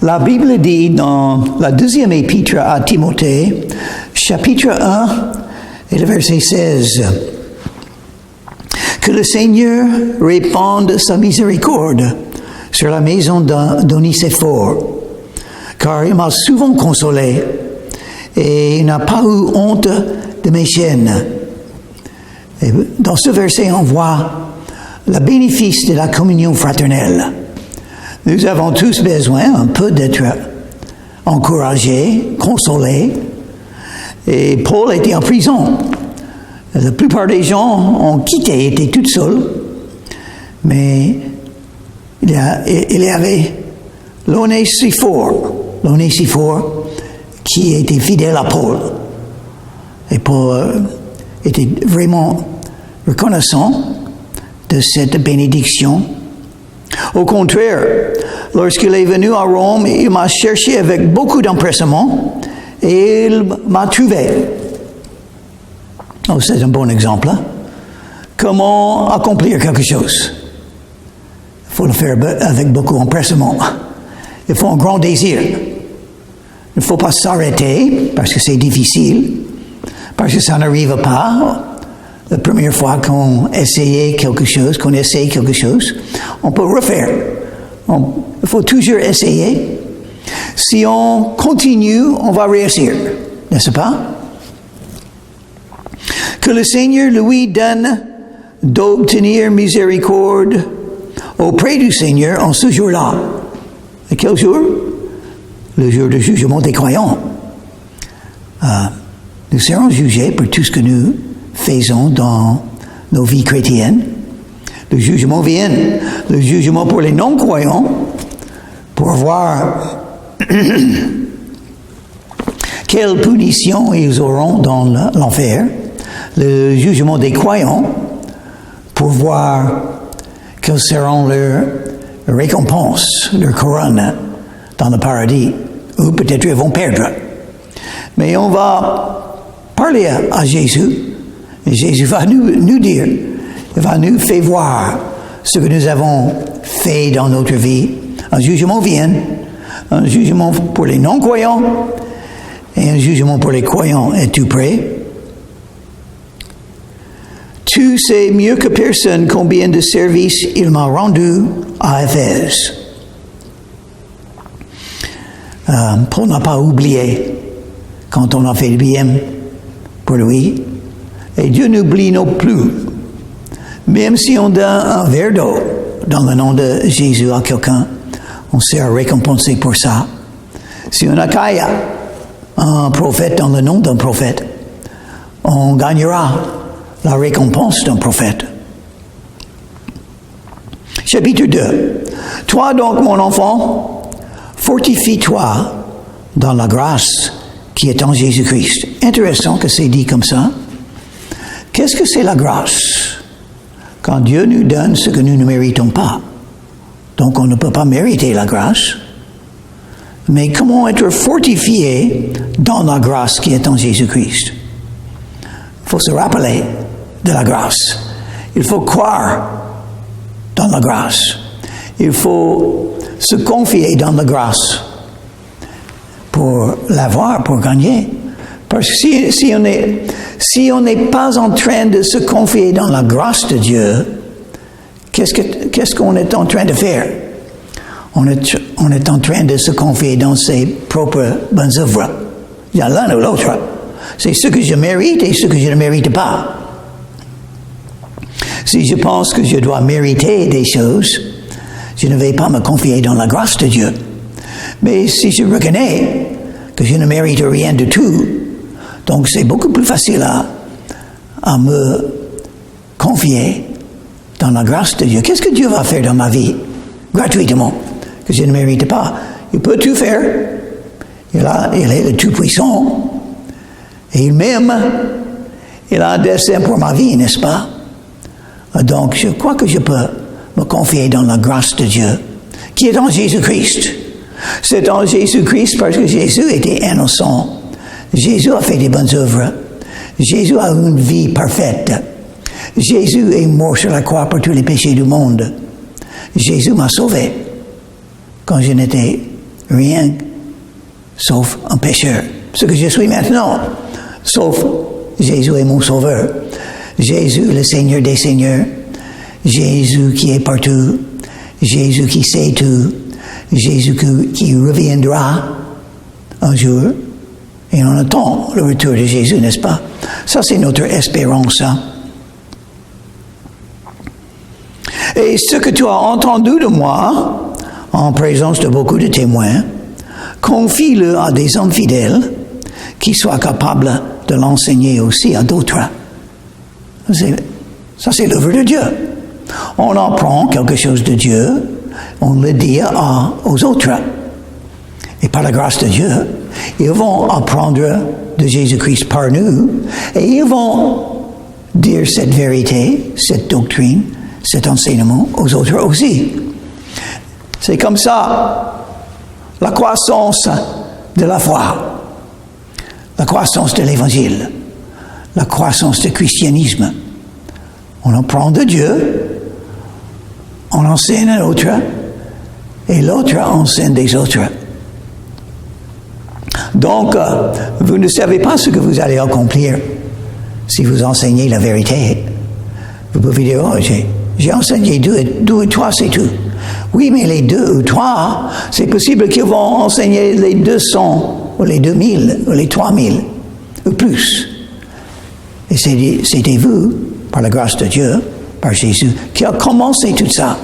La Bible dit dans la deuxième épître à Timothée, chapitre 1 et le verset 16, que le Seigneur répande sa miséricorde sur la maison d'Onésiphore, car il m'a souvent consolé et il n'a pas eu honte de mes chaînes. Et dans ce verset, on voit le bénéfice de la communion fraternelle. Nous avons tous besoin un peu d'être encouragés, consolés. Et Paul était en prison. La plupart des gens ont quitté, étaient tout seuls. Mais il y avait l'Onésiphore qui était fidèle à Paul. Et Paul était vraiment reconnaissant de cette bénédiction. Au contraire, lorsqu'il est venu à Rome, il m'a cherché avec beaucoup d'empressement et il m'a trouvé. Oh, c'est un bon exemple. Hein? Comment accomplir quelque chose? Il faut le faire avec beaucoup d'empressement. Il faut un grand désir. Il ne faut pas s'arrêter parce que c'est difficile, parce que ça n'arrive pas. La première fois qu'on essaye quelque chose, on peut refaire. Il faut toujours essayer. Si on continue, on va réussir, n'est-ce pas? Que le Seigneur lui donne d'obtenir miséricorde auprès du Seigneur en ce jour-là. Et quel jour? Le jour du jugement des croyants. Nous serons jugés pour tout ce que nous faisons dans nos vies chrétiennes. Le jugement vient, le jugement pour les non-croyants, pour voir quelle punition ils auront dans l'enfer. Le jugement des croyants, pour voir quelles seront leurs récompenses, leur couronne dans le paradis, ou peut-être ils vont perdre. Mais on va parler à Jésus. Et Jésus va nous dire, il va nous faire voir ce que nous avons fait dans notre vie. Un jugement vient, un jugement pour les non-croyants et un jugement pour les croyants est tout près. Tu sais mieux que personne combien de services il m'a rendu à Éphèse. Paul n'a pas oublié quand on a fait le bien pour lui. Et Dieu n'oublie non plus. Même si on donne un verre d'eau dans le nom de Jésus à quelqu'un, on sera récompensé pour ça. Si on accueille un prophète dans le nom d'un prophète, on gagnera la récompense d'un prophète. Chapitre 2. Toi donc, mon enfant, fortifie-toi dans la grâce qui est en Jésus-Christ. Intéressant que c'est dit comme ça. Qu'est-ce que c'est la grâce? Quand Dieu nous donne ce que nous ne méritons pas. Donc on ne peut pas mériter la grâce. Mais comment être fortifié dans la grâce qui est en Jésus-Christ? Il faut se rappeler de la grâce. Il faut croire dans la grâce. Il faut se confier dans la grâce pour l'avoir, pour gagner. Parce que si on n'est pas en train de se confier dans la grâce de Dieu, qu'est-ce qu'on est en train de faire? On est en train de se confier dans ses propres bonnes œuvres. Il y a l'un ou l'autre. C'est ce que je mérite et ce que je ne mérite pas. Si je pense que je dois mériter des choses, je ne vais pas me confier dans la grâce de Dieu. Mais si je reconnais que je ne mérite rien du tout, donc c'est beaucoup plus facile à me confier dans la grâce de Dieu. Qu'est-ce que Dieu va faire dans ma vie gratuitement, que je ne mérite pas? Il peut tout faire. Il est le Tout-Puissant. Et il m'aime. Il a un dessein pour ma vie, n'est-ce pas? Donc je crois que je peux me confier dans la grâce de Dieu, qui est en Jésus-Christ. C'est en Jésus-Christ parce que Jésus était innocent. Jésus a fait des bonnes œuvres. Jésus a une vie parfaite. Jésus est mort sur la croix pour tous les péchés du monde. Jésus m'a sauvé quand je n'étais rien sauf un pécheur. Ce que je suis maintenant, sauf Jésus est mon sauveur. Jésus, le Seigneur des Seigneurs. Jésus qui est partout. Jésus qui sait tout. Jésus qui reviendra un jour. Et on attend le retour de Jésus, n'est-ce pas? Ça, c'est notre espérance. Hein? Et ce que tu as entendu de moi, en présence de beaucoup de témoins, confie-le à des hommes fidèles qui soient capables de l'enseigner aussi à d'autres. Ça, c'est l'œuvre de Dieu. On apprend quelque chose de Dieu, on le dit aux autres. Et par la grâce de Dieu, ils vont apprendre de Jésus-Christ par nous, et ils vont dire cette vérité, cette doctrine, cet enseignement aux autres aussi. C'est comme ça, la croissance de la foi, la croissance de l'évangile, la croissance du christianisme. On apprend de Dieu, on enseigne à l'autre, et l'autre enseigne des autres. Donc, vous ne savez pas ce que vous allez accomplir si vous enseignez la vérité. Vous pouvez dire, oh, j'ai enseigné deux ou trois, c'est tout. Oui, mais les 2 ou 3, c'est possible qu'ils vont enseigner les 200, ou les 2000, ou les 3000, ou plus. Et c'était vous, par la grâce de Dieu, par Jésus, qui a commencé tout ça.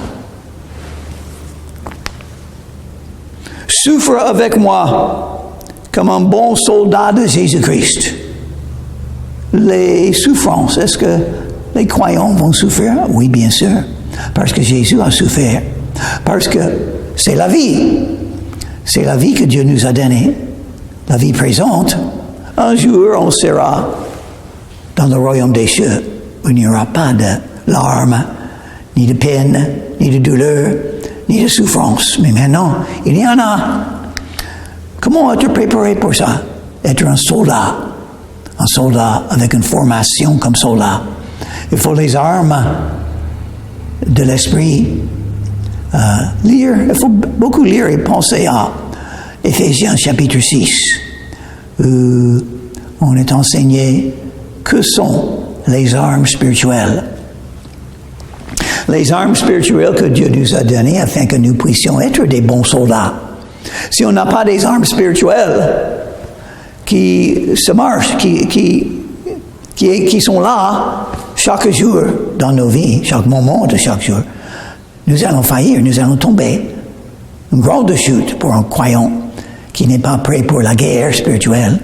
Souffre avec moi comme un bon soldat de Jésus-Christ. Les souffrances, est-ce que les croyants vont souffrir? Oui, bien sûr, parce que Jésus a souffert. Parce que c'est la vie. C'est la vie que Dieu nous a donnée. La vie présente. Un jour, on sera dans le royaume des cieux où il n'y aura pas de larmes, ni de peine, ni de douleur, ni de souffrance. Mais maintenant, il y en a. Comment être préparé pour ça? Être un soldat. Un soldat avec une formation comme soldat. Il faut les armes de l'esprit. Lire, il faut beaucoup lire et penser à Éphésiens chapitre 6, où on est enseigné que sont les armes spirituelles. Les armes spirituelles que Dieu nous a données afin que nous puissions être des bons soldats. Si on n'a pas des armes spirituelles qui se marchent, qui sont là chaque jour dans nos vies, chaque moment de chaque jour, nous allons faillir, nous allons tomber. Une grande chute pour un croyant qui n'est pas prêt pour la guerre spirituelle.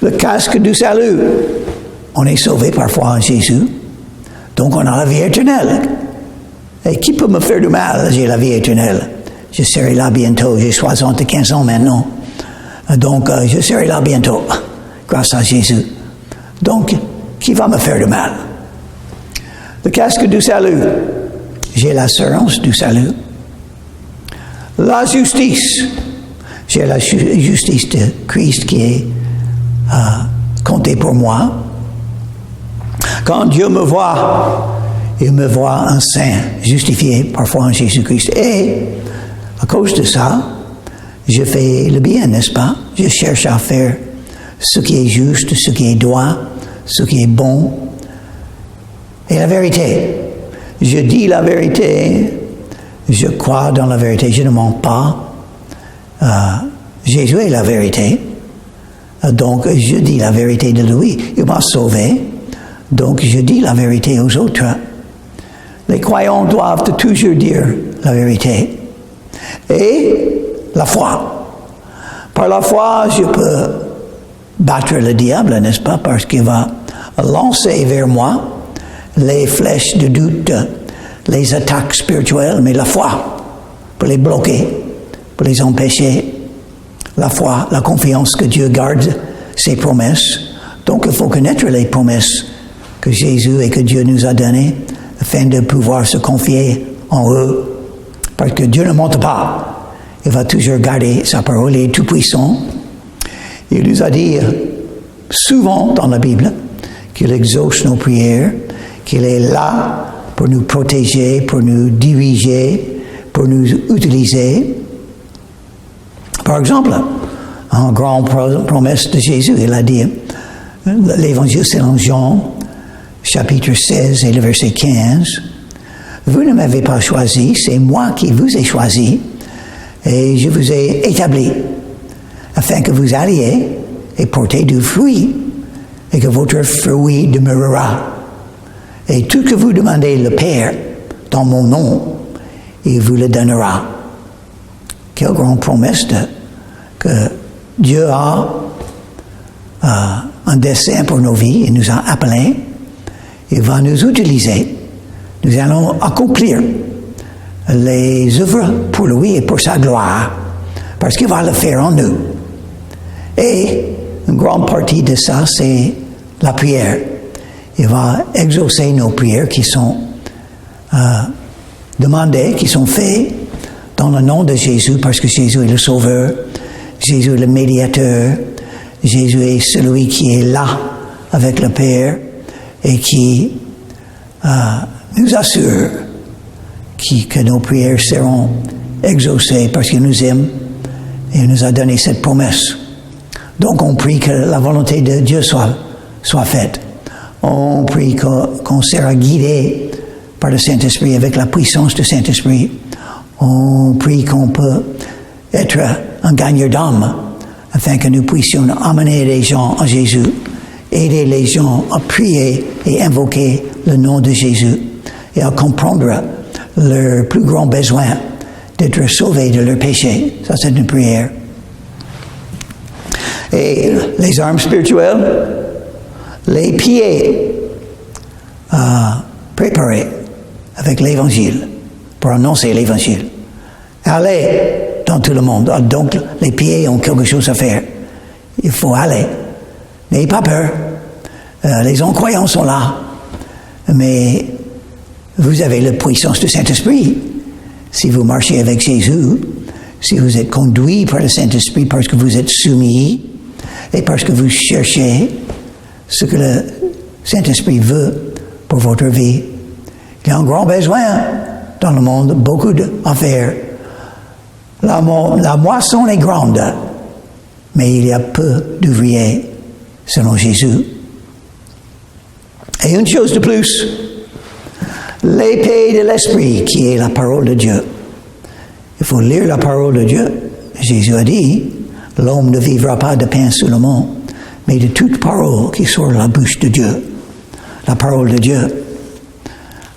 Le casque du salut. On est sauvé parfois en Jésus. Donc on a la vie éternelle. Et qui peut me faire du mal? J'ai la vie éternelle. Je serai là bientôt. J'ai 75 ans maintenant. Donc je serai là bientôt. Grâce à Jésus. Donc, qui va me faire du mal? Le casque du salut. J'ai l'assurance du salut. La justice. J'ai la justice de Christ qui est comptée pour moi. Quand Dieu me voit, il me voit un saint, justifié parfois en Jésus-Christ. Et à cause de ça, je fais le bien, n'est-ce pas? Je cherche à faire ce qui est juste, ce qui est droit, ce qui est bon. Et la vérité. Je dis la vérité, je crois dans la vérité, je ne mens pas. Jésus est la vérité, donc je dis la vérité de lui. Il m'a sauvé, donc je dis la vérité aux autres. Les croyants doivent toujours dire la vérité. Et la foi. Par la foi, je peux battre le diable, n'est-ce pas, parce qu'il va lancer vers moi les flèches de doute, les attaques spirituelles, mais la foi, pour les bloquer, pour les empêcher. La foi, la confiance que Dieu garde ses promesses. Donc il faut connaître les promesses que Jésus et que Dieu nous a données afin de pouvoir se confier en eux. Parce que Dieu ne mente pas. Il va toujours garder sa parole. Il est tout puissant. Il nous a dit souvent dans la Bible qu'il exauce nos prières, qu'il est là pour nous protéger, pour nous diriger, pour nous utiliser. Par exemple, en grande promesse de Jésus, il a dit, l'évangile selon Jean, chapitre 16 et le verset 15, « Vous ne m'avez pas choisi, c'est moi qui vous ai choisi, et je vous ai établi, afin que vous alliez et portez du fruit, et que votre fruit demeurera. Et tout ce que vous demandez le Père dans mon nom, il vous le donnera. » Quelle grande promesse que Dieu a un dessein pour nos vies. Il nous a appelés. Il va nous utiliser. Nous allons accomplir les œuvres pour lui et pour sa gloire, parce qu'il va le faire en nous. Et une grande partie de ça, c'est la prière. Il va exaucer nos prières qui sont demandées, qui sont faites dans le nom de Jésus, parce que Jésus est le Sauveur, Jésus est le médiateur, Jésus est celui qui est là avec le Père et qui nous assure que nos prières seront exaucées parce qu'il nous aime et il nous a donné cette promesse. Donc on prie que la volonté de Dieu soit faite. On prie qu'on sera guidé par le Saint-Esprit avec la puissance du Saint-Esprit. On prie qu'on peut être un gagneur d'âme afin que nous puissions amener les gens à Jésus, aider les gens à prier et invoquer le nom de Jésus et à comprendre leur plus grand besoin d'être sauvés de leurs péchés. Ça, c'est une prière. Et les armes spirituelles, les pieds préparés avec l'Évangile, pour annoncer l'Évangile. Allez dans tout le monde. Donc, les pieds ont quelque chose à faire. Il faut aller. N'ayez pas peur. Les incroyants sont là. Mais vous avez la puissance du Saint-Esprit. Si vous marchez avec Jésus, si vous êtes conduit par le Saint-Esprit parce que vous êtes soumis et parce que vous cherchez ce que le Saint-Esprit veut pour votre vie. Il y a un grand besoin dans le monde, beaucoup d'affaires. La moisson est grande, mais il y a peu d'ouvriers selon Jésus. Et une chose de plus, l'épée de l'Esprit qui est la parole de Dieu. Il faut lire la parole de Dieu. Jésus a dit, l'homme ne vivra pas de pain seulement, mais de toute parole qui sort de la bouche de Dieu. La parole de Dieu.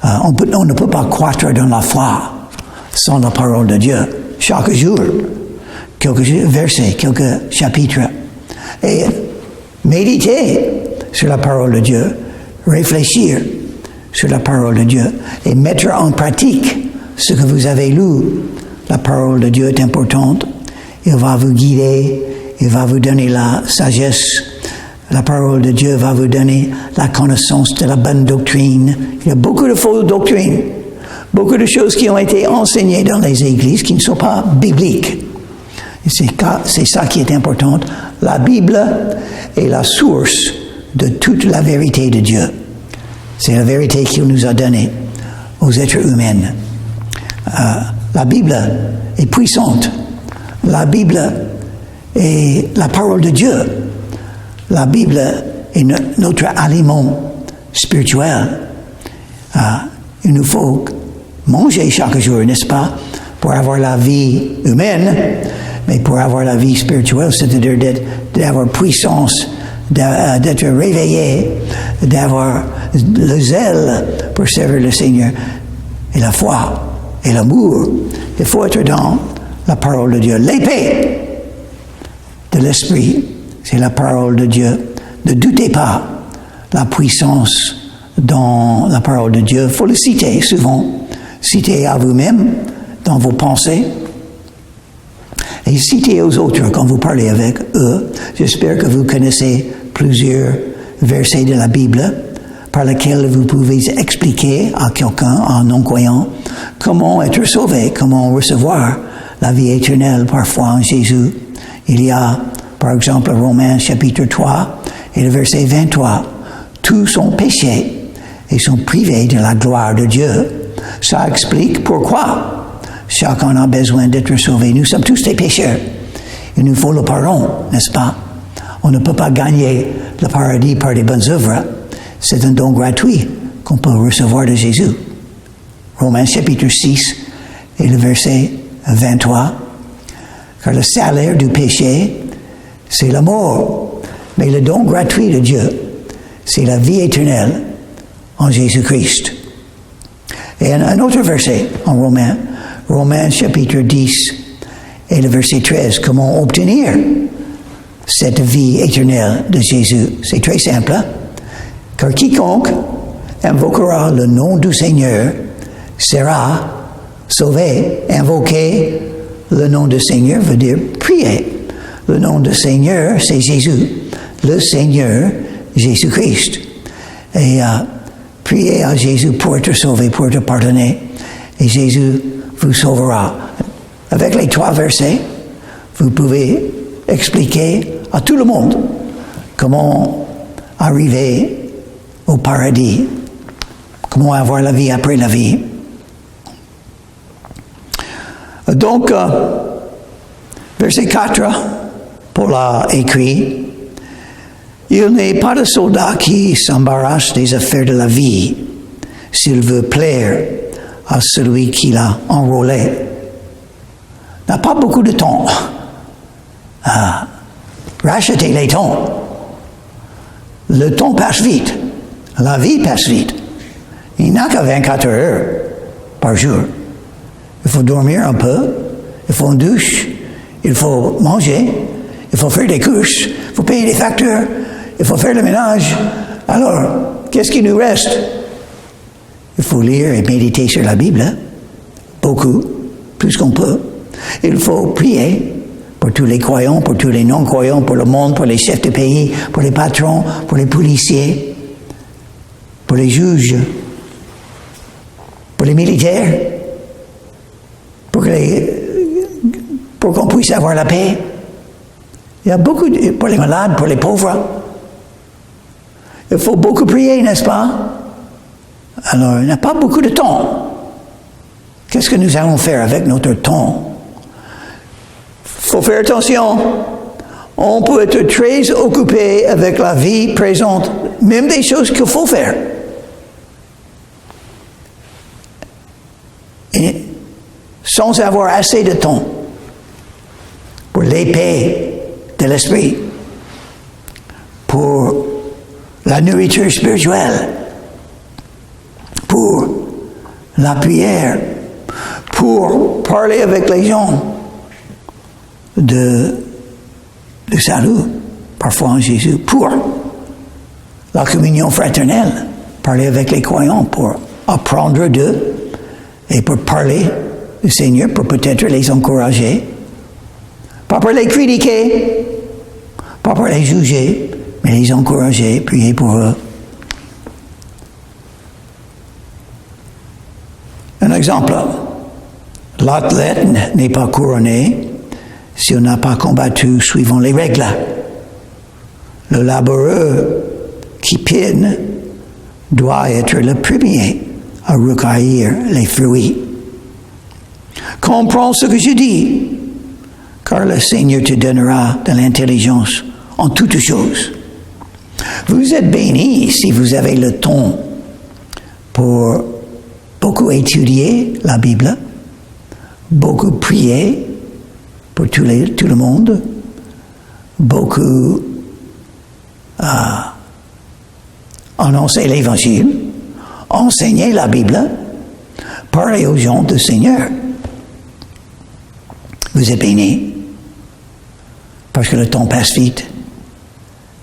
On ne peut pas croître dans la foi sans la parole de Dieu. Chaque jour, quelques versets, quelques chapitres. Et méditer sur la parole de Dieu, réfléchir sur la parole de Dieu et mettre en pratique ce que vous avez lu. La parole de Dieu est importante. Il va vous guider, il va vous donner la sagesse. La parole de Dieu va vous donner la connaissance de la bonne doctrine. Il y a beaucoup de fausses doctrines, beaucoup de choses qui ont été enseignées dans les églises qui ne sont pas bibliques. Et c'est ça qui est important. La Bible est la source de toute la vérité de Dieu. C'est la vérité qu'il nous a donnée aux êtres humains. La Bible est puissante. La Bible est la parole de Dieu. La Bible est notre aliment spirituel. Il nous faut manger chaque jour, n'est-ce pas, pour avoir la vie humaine, mais pour avoir la vie spirituelle, c'est-à-dire d'avoir puissance, d'être réveillé, d'avoir le zèle pour servir le Seigneur, et la foi, et l'amour. Il faut être dans la parole de Dieu. L'épée de l'Esprit, c'est la parole de Dieu. Ne doutez pas la puissance dans la parole de Dieu. Il faut le citer souvent. Citez à vous-même dans vos pensées. Et citez aux autres quand vous parlez avec eux. J'espère que vous connaissez plusieurs versets de la Bible par lesquels vous pouvez expliquer à quelqu'un, à un non-croyant, comment être sauvé, comment recevoir la vie éternelle parfois en Jésus. Il y a, par exemple, Romains chapitre 3 et le verset 23. tous sont péchés et sont privés de la gloire de Dieu. Ça explique pourquoi chacun a besoin d'être sauvé. Nous sommes tous des pécheurs. Il nous faut le pardon, n'est-ce pas? On ne peut pas gagner le paradis par des bonnes œuvres. C'est un don gratuit qu'on peut recevoir de Jésus. Romains chapitre 6 et le verset 23. Car le salaire du péché, c'est la mort. Mais le don gratuit de Dieu, c'est la vie éternelle en Jésus-Christ. Et un autre verset en Romains chapitre 10 et le verset 13. Comment obtenir cette vie éternelle de Jésus? C'est très simple. Car quiconque invoquera le nom du Seigneur sera sauvé. Invoquer le nom du Seigneur veut dire prier. Le nom du Seigneur, c'est Jésus. Le Seigneur, Jésus-Christ. Et priez à Jésus pour être sauvé, pour être pardonné. Et Jésus vous sauvera. Avec les 3 versets, vous pouvez expliquer à tout le monde comment arriver au paradis, comment avoir la vie après la vie. Donc, verset 4, Paul a écrit, « Il n'est pas de soldat qui s'embarrasse des affaires de la vie s'il veut plaire à celui qui l'a enrôlé. » N'a pas beaucoup de temps. Rachetez les temps. Le temps passe vite. La vie passe vite. Il n'a que 24 heures par jour. Il faut dormir un peu. Il faut une douche. Il faut manger. Il faut faire des courses. Il faut payer des factures. Il faut faire le ménage. Alors, qu'est-ce qui nous reste? Il faut lire et méditer sur la Bible. Beaucoup. Plus qu'on peut. Il faut prier pour tous les croyants, pour tous les non-croyants, pour le monde, pour les chefs de pays, pour les patrons, pour les policiers, pour les juges, pour les militaires, pour qu'on puisse avoir la paix. Il y a beaucoup, pour les malades, pour les pauvres. Il faut beaucoup prier, n'est-ce pas? Alors, il n'y a pas beaucoup de temps. Qu'est-ce que nous allons faire avec notre temps? Il faut faire attention. On peut être très occupé avec la vie présente, même des choses qu'il faut faire. Et sans avoir assez de temps pour l'épée de l'esprit, pour la nourriture spirituelle, pour la prière, pour parler avec les gens de salut, parfois en Jésus, pour la communion fraternelle, parler avec les croyants, pour apprendre d'eux et pour parler du Seigneur, pour peut-être les encourager, pas pour les critiquer, pas pour les juger, mais les encourager, prier pour eux. Un exemple, l'athlète n'est pas couronné si on n'a pas combattu suivant les règles. Le laboureur qui pine doit être le premier à recueillir les fruits. Comprends ce que je dis, car le Seigneur te donnera de l'intelligence en toutes choses. Vous êtes bénis si vous avez le temps pour beaucoup étudier la Bible, beaucoup prier pour tout le monde, beaucoup annoncer l'Évangile, enseigner la Bible, parler aux gens du Seigneur. Vous êtes bénis parce que le temps passe vite.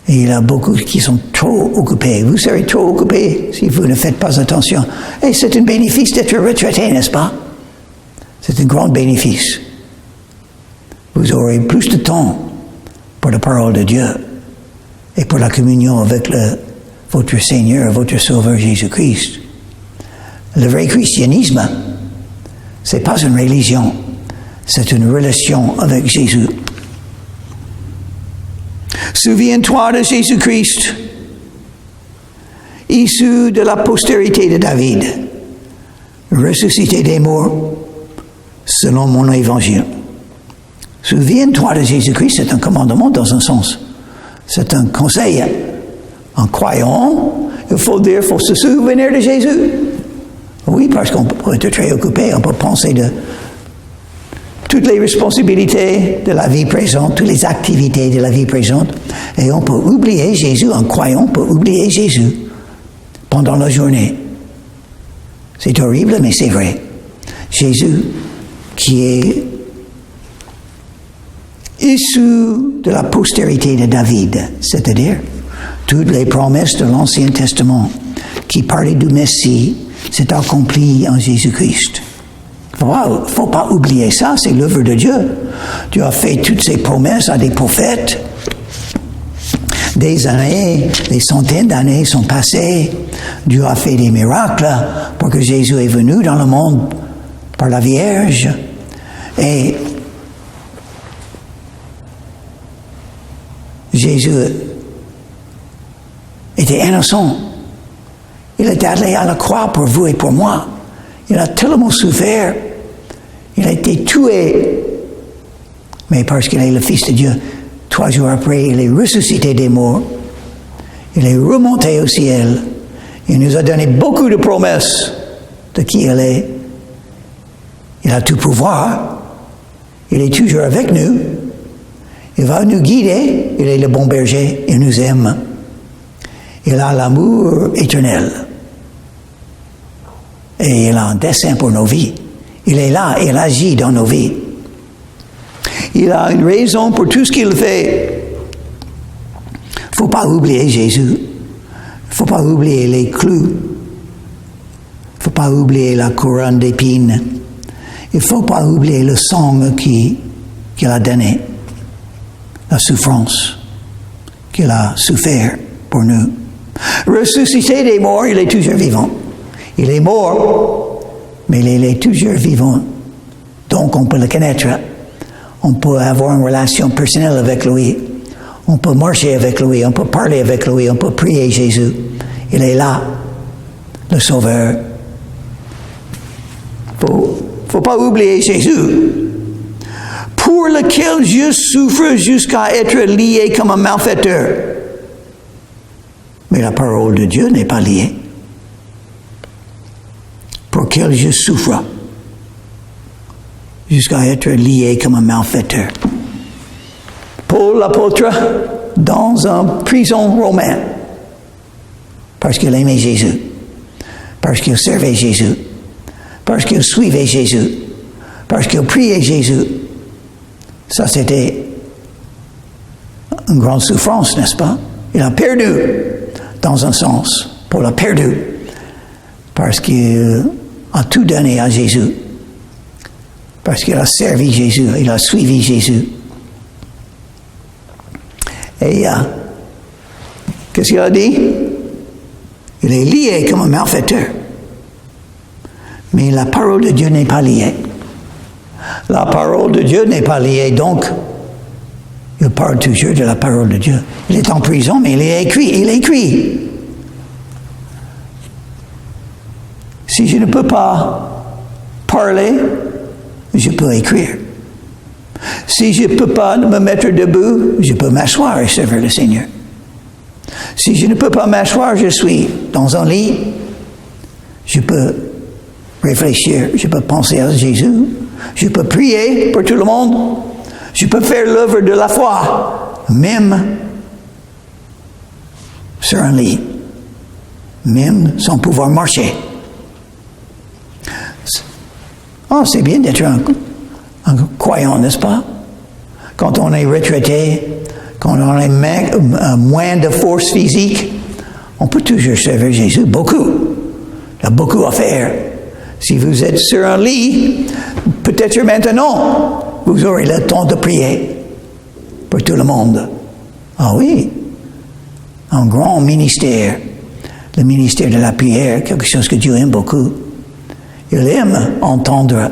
Et il y a beaucoup qui sont trop occupés. Vous serez trop occupés si vous ne faites pas attention. Et c'est un bénéfice d'être retraité, n'est-ce pas? C'est un grand bénéfice. Vous aurez plus de temps pour la parole de Dieu et pour la communion avec votre Seigneur, votre Sauveur Jésus-Christ. Le vrai christianisme, c'est pas une religion, c'est une relation avec Jésus. Souviens-toi de Jésus-Christ. issu de la postérité de David, ressuscité des morts, selon mon évangile. Souviens-toi de Jésus-Christ, c'est un commandement dans un sens. C'est un conseil. En croyant, il faut se souvenir de Jésus. Oui, parce qu'on peut être très occupé, on peut penser de toutes les responsabilités de la vie présente, toutes les activités de la vie présente, et on peut oublier Jésus, en croyant, on peut oublier Jésus pendant la journée. C'est horrible, mais c'est vrai. Jésus, qui est issu de la postérité de David, c'est-à-dire toutes les promesses de l'Ancien Testament qui parlaient du Messie, s'est accompli en Jésus-Christ. Il ne faut pas oublier ça, c'est l'œuvre de Dieu. Dieu a fait toutes ces promesses à des prophètes. Des années, des centaines d'années sont passées. Dieu a fait des miracles pour que Jésus est venu dans le monde par la Vierge. Et Jésus était innocent. Il est allé à la croix pour vous et pour moi. Il a tellement souffert. Il a été tué. Mais parce qu'il est le Fils de Dieu, 3 jours après, il est ressuscité des morts. Il est remonté au ciel. Il nous a donné beaucoup de promesses de qui il est. Il a tout pouvoir. Il est toujours avec nous. Il va nous guider. Il est le bon berger. Il nous aime. Il a l'amour éternel. Et il a un dessein pour nos vies. Il est là, il agit dans nos vies. Il a une raison pour tout ce qu'il fait. Il ne faut pas oublier Jésus. Il ne faut pas oublier les clous. Il ne faut pas oublier la couronne d'épines. Il ne faut pas oublier le sang qu'il a donné. La souffrance qu'il a souffert pour nous. Ressuscité des morts, il est toujours vivant. Il est mort, mais il est toujours vivant. Donc on peut le connaître. On peut avoir une relation personnelle avec lui. On peut marcher avec lui. On peut parler avec lui. On peut prier Jésus. Il est là, le Sauveur. Faut pas oublier Jésus, pour lequel je souffre jusqu'à être lié comme un malfaiteur. Mais la parole de Dieu n'est pas liée. Pour lequel je souffre jusqu'à être lié comme un malfaiteur. Paul l'apôtre, dans une prison romaine, parce qu'il aimait Jésus, parce qu'il servait Jésus, parce qu'il suivait Jésus, parce qu'il priait Jésus. Ça, c'était une grande souffrance, n'est-ce pas? Il a perdu, dans un sens. Paul a perdu, parce qu'il a tout donné à Jésus. Parce qu'il a servi Jésus, il a suivi Jésus. Et qu'est-ce qu'il a dit? Il est lié comme un malfaiteur. Mais la parole de Dieu n'est pas liée. La parole de Dieu n'est pas liée, donc il parle toujours de la parole de Dieu. Il est en prison, mais il écrit. Si je ne peux pas parler, je peux écrire. Si je ne peux pas me mettre debout, je peux m'asseoir et servir le Seigneur. Si je ne peux pas m'asseoir, je suis dans un lit, je peux réfléchir, je peux penser à Jésus, je peux prier pour tout le monde, je peux faire l'œuvre de la foi, même sur un lit, même sans pouvoir marcher. C'est bien d'être un croyant, n'est-ce pas? Quand on est retraité, quand on a moins de force physique, on peut toujours servir Jésus, beaucoup. Il y a beaucoup à faire. Si vous êtes sur un lit, peut-être maintenant, vous aurez le temps de prier pour tout le monde. Ah oui, un grand ministère, le ministère de la prière, quelque chose que Dieu aime beaucoup. Il aime entendre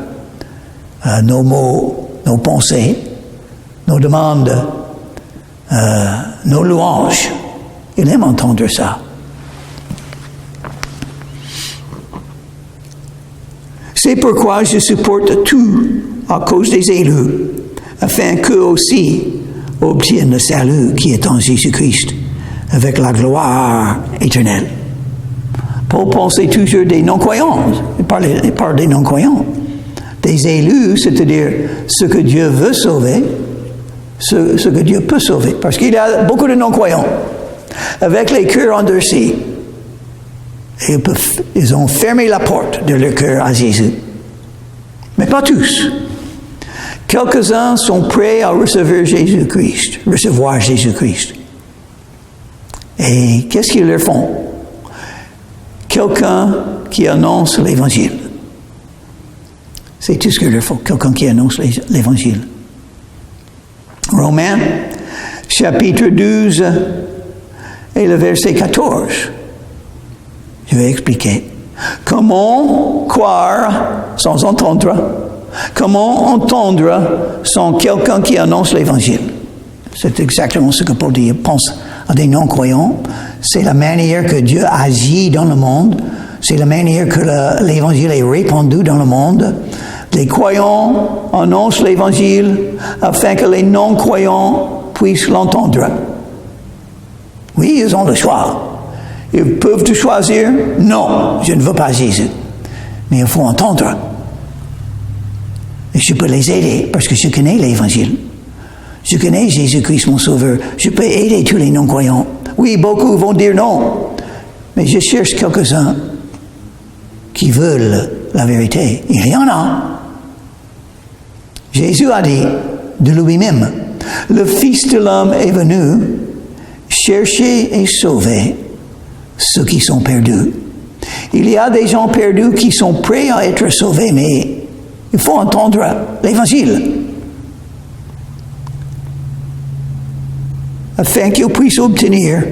nos mots, nos pensées, nos demandes, nos louanges. Il aime entendre ça. C'est pourquoi je supporte tout à cause des élus, afin qu'eux aussi obtiennent le salut qui est en Jésus-Christ, avec la gloire éternelle. Paul pensait toujours des non-croyants. Il parle des non-croyants. Des élus, c'est-à-dire ceux que Dieu veut sauver, ceux que Dieu peut sauver. Parce qu'il y a beaucoup de non-croyants. Avec les cœurs endurcis, ils ont fermé la porte de leur cœur à Jésus. Mais pas tous. Quelques-uns sont prêts à recevoir Jésus-Christ. Et qu'est-ce qu'ils leur font? Quelqu'un qui annonce l'Évangile. C'est tout ce qu'il leur faut, quelqu'un qui annonce l'Évangile. Romains, chapitre 12, et le verset 14. Je vais expliquer. Comment croire sans entendre? Comment entendre sans quelqu'un qui annonce l'Évangile? C'est exactement ce que Paul dit. Il pense à des non-croyants. C'est la manière que Dieu agit dans le monde. C'est la manière que l'Évangile est répandu dans le monde. Les croyants annoncent l'Évangile afin que les non-croyants puissent l'entendre. Oui, ils ont le choix. Ils peuvent choisir. Non, je ne veux pas Jésus. Mais il faut entendre. Et je peux les aider parce que je connais l'Évangile. Je connais Jésus-Christ, mon Sauveur. Je peux aider tous les non-croyants. Oui, beaucoup vont dire non. Mais je cherche quelques-uns qui veulent la vérité. Il y en a. Jésus a dit de lui-même, le Fils de l'homme est venu chercher et sauver ceux qui sont perdus. Il y a des gens perdus qui sont prêts à être sauvés, mais il faut entendre l'Évangile afin qu'ils puissent obtenir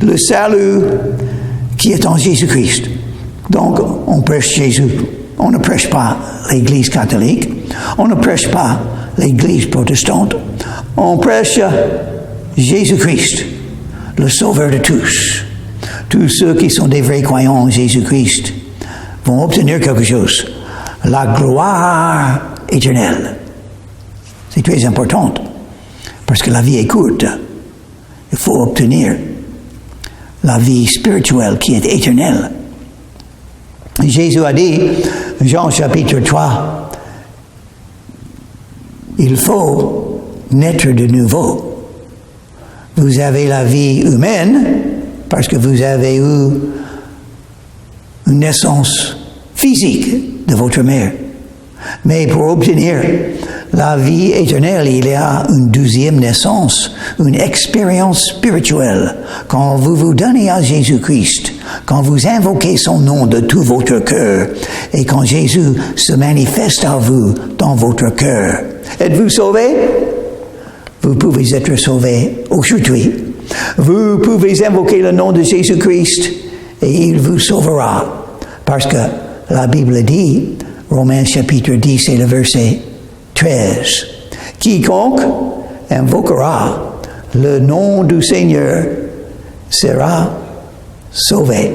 le salut qui est en Jésus-Christ. Donc, on prêche Jésus. On ne prêche pas l'Église catholique. On ne prêche pas l'Église protestante. On prêche Jésus-Christ, le Sauveur de tous. Tous ceux qui sont des vrais croyants en Jésus-Christ vont obtenir quelque chose. La gloire éternelle. C'est très important. Parce que la vie est courte. Il faut obtenir la vie spirituelle qui est éternelle. Jésus a dit, Jean chapitre 3, il faut naître de nouveau. Vous avez la vie humaine parce que vous avez eu une naissance physique de votre mère. Mais pour obtenir la vie éternelle, il y a une deuxième naissance, une expérience spirituelle. Quand vous vous donnez à Jésus-Christ, quand vous invoquez son nom de tout votre cœur, et quand Jésus se manifeste à vous dans votre cœur, êtes-vous sauvé? Vous pouvez être sauvé aujourd'hui. Vous pouvez invoquer le nom de Jésus-Christ et il vous sauvera. Parce que la Bible dit, Romains chapitre 10 et le verset 13, quiconque invoquera le nom du Seigneur sera sauvé.